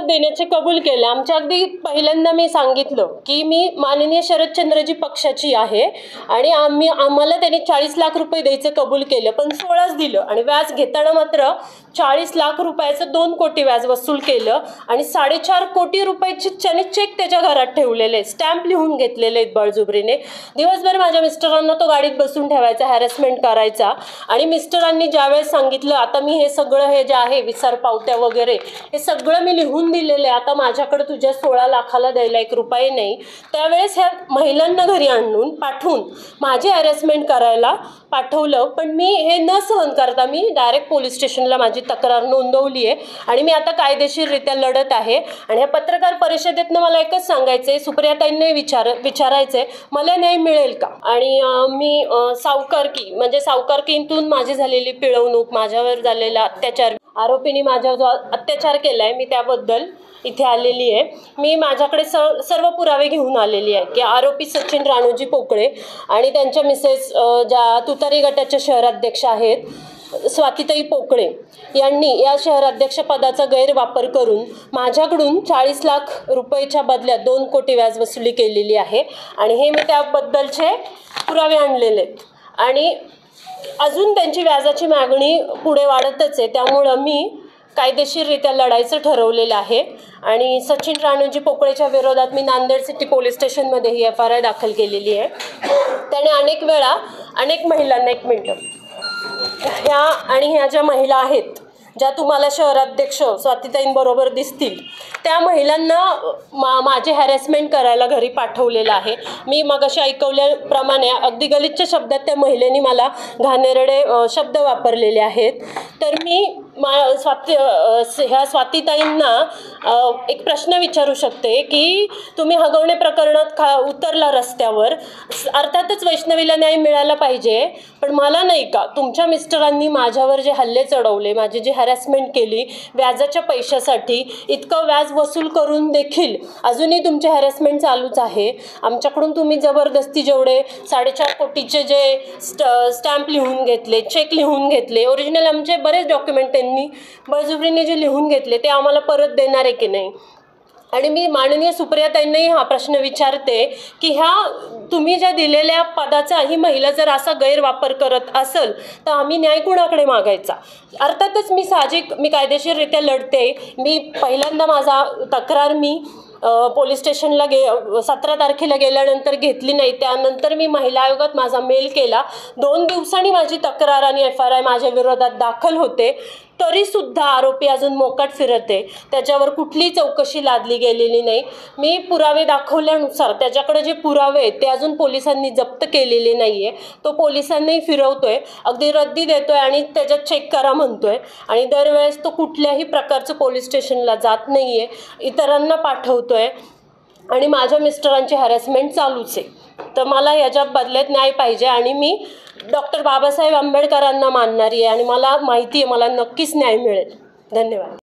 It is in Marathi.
लाख देण्याचे कबूल केले। आमच्या अगदी पहिल्यांदा मी सांगितलं की मी माननीय शरदचंद्रजी पक्षाची आहे आणि आम्हाला त्यांनी 40 लाख रुपये द्यायचे कबूल केलं, पण 16च दिलं आणि व्याज घेताना मात्र 40 लाख रुपयाचं 2 कोटी व्याज वसूल केलं आणि 4.5 कोटी रुपयाचे त्याने चेक त्याच्या घरात ठेवलेले, स्टॅम्प लिहून घेतलेले आहेत बळजुबरीने। दिवसभर माझ्या मिस्टरांना तो गाडीत बसून ठेवायचा, हॅरेसमेंट करायचा आणि मिस्टरांनी ज्यावेळेस सांगितलं आता मी हे सगळं हे जे आहे विसर पावत्या वगैरे हे सगळं मी लिहून दिलेलं आहे, आता माझ्याकडे तुझ्या 16 लाखाला द्यायला 1 रुपया नाही, त्यावेळेस ह्या महिलांना घरी आणून पाठवून माझी हॅरेसमेंट करायला पाठवलं। पण मी हे न सहन करता मी डायरेक्ट पोलीस स्टेशनला माझी तक्रार नोंदवली आहे आणि मी आता कायदेशीररित्या लढत आहे। आणि ह्या पत्रकार परिषदेतनं मला एकच सांगायचं आहे, सुप्रियाताईंनाही विचारायचं आहे मला न्याय मिळेल का। आणि मी सावकारकी म्हणजे सावकारकीतून माझी झालेली पिळवणूक, माझ्यावर झालेला अत्याचार, आरोपींनी माझ्यावर अत्याचार केला आहे, मी त्याबद्दल इथे आलेली आहे। मी माझ्याकडे सर्व पुरावे घेऊन आलेली आहे की आरोपी सचिन राणोजी पोकळे आणि त्यांच्या मिसेस ज्या तुतारी गटाच्या शहराध्यक्ष आहेत स्वातीताई पोकळे यांनी या शहराध्यक्ष पदाचा गैरवापर करून माझ्याकडून 40 लाख रुपयाच्या बदल्यात 2 कोटी व्याज वसुली केलेली आहे आणि हे मी त्याबद्दलचे पुरावे आणलेले आहेत आणि अजून त्यांची व्याजाची मागणी पुढे वाढतच आहे। त्यामुळं मी कायदेशीररित्या लढायचं ठरवलेलं आहे आणि सचिन राणोजी पोकळेच्या विरोधात मी नांदेड सिटी पोलीस स्टेशनमध्ये ही FIR दाखल केलेली आहे। त्याने अनेक वेळा अनेक महिलांना ह्या ज्या महिला आहेत ज्या तुम्हाला शहराध्यक्ष स्वातीताईंबरोबर दिसतील त्या महिलांना माझे हॅरेसमेंट करायला घरी पाठवलेलं आहे। मी मगाशी ऐकवल्याप्रमाणे अगदी गलिच्छ शब्दात त्या महिलेनी मला घाणेरडे शब्द वापरलेले आहेत। तर मी ह्या स्वातीताईंना एक प्रश्न विचारू शकते की तुम्ही हगवणे प्रकरणात उतरला रस्त्यावर, अर्थातच वैष्णवीला न्याय मिळाला पाहिजे, पण मला नाही का तुमच्या मिस्टरांनी माझ्यावर जे हल्ले चढवले, माझी जी हॅरेसमेंट केली व्याजाच्या पैशासाठी, इतकं व्याज वसूल करून देखील अजूनही तुमचे हॅरेसमेंट चालूच आहे। आमच्याकडून तुम्ही जबरदस्ती जेवढे 4.5 कोटीचे जे स्टॅम्प लिहून घेतले, चेक लिहून घेतले, ओरिजिनल आमचे बरेच डॉक्युमेंट त्यांनी बळजुबरीने जे लिहून घेतले ते आम्हाला परत देणार आहे की नाही। आणि मी माननीय सुप्रियाताईंनाही हा प्रश्न विचारते की ह्या तुम्ही ज्या दिलेल्या पदाचा ही महिला जर असा गैरवापर करत असेल तर आम्ही न्याय कुणाकडे मागायचा। अर्थातच मी कायदेशीररित्या लढते। मी पहिल्यांदा माझा तक्रार पोलीस स्टेशनला 17 तारखेला गेल्यानंतर घेतली नाही, त्यानंतर मी महिला आयोगात माझा मेल केला, 2 दिवसांनी माझी तक्रार आणि FIR माझ्या विरोधात दाखल होते, तरीसुद्धा आरोपी अजून मोकाट फिरते, त्याच्यावर कुठलीही चौकशी लादली गेलेली नाही। मी पुरावे दाखवल्यानुसार त्याच्याकडे जे पुरावे आहेत ते अजून पोलिसांनी जप्त केलेले नाही आहे, तो पोलिसांनाही फिरवतोय, अगदी रद्दी देतोय आणि त्याच्यात चेक करा म्हणतोय आणि दरवेळेस तो कुठल्याही प्रकारचं पोलीस स्टेशनला जात नाही आहे, इतरांना पाठवतोय आणि माझ्या मिस्टरांची हॅरेसमेंट चालूच आहे। तर मला याच्या बदल्यात न्याय पाहिजे आणि मी डॉक्टर बाबासाहेब आंबेडकरांना मानणारी आहे आणि मला माहिती आहे मला नक्कीच न्याय मिळेल। धन्यवाद।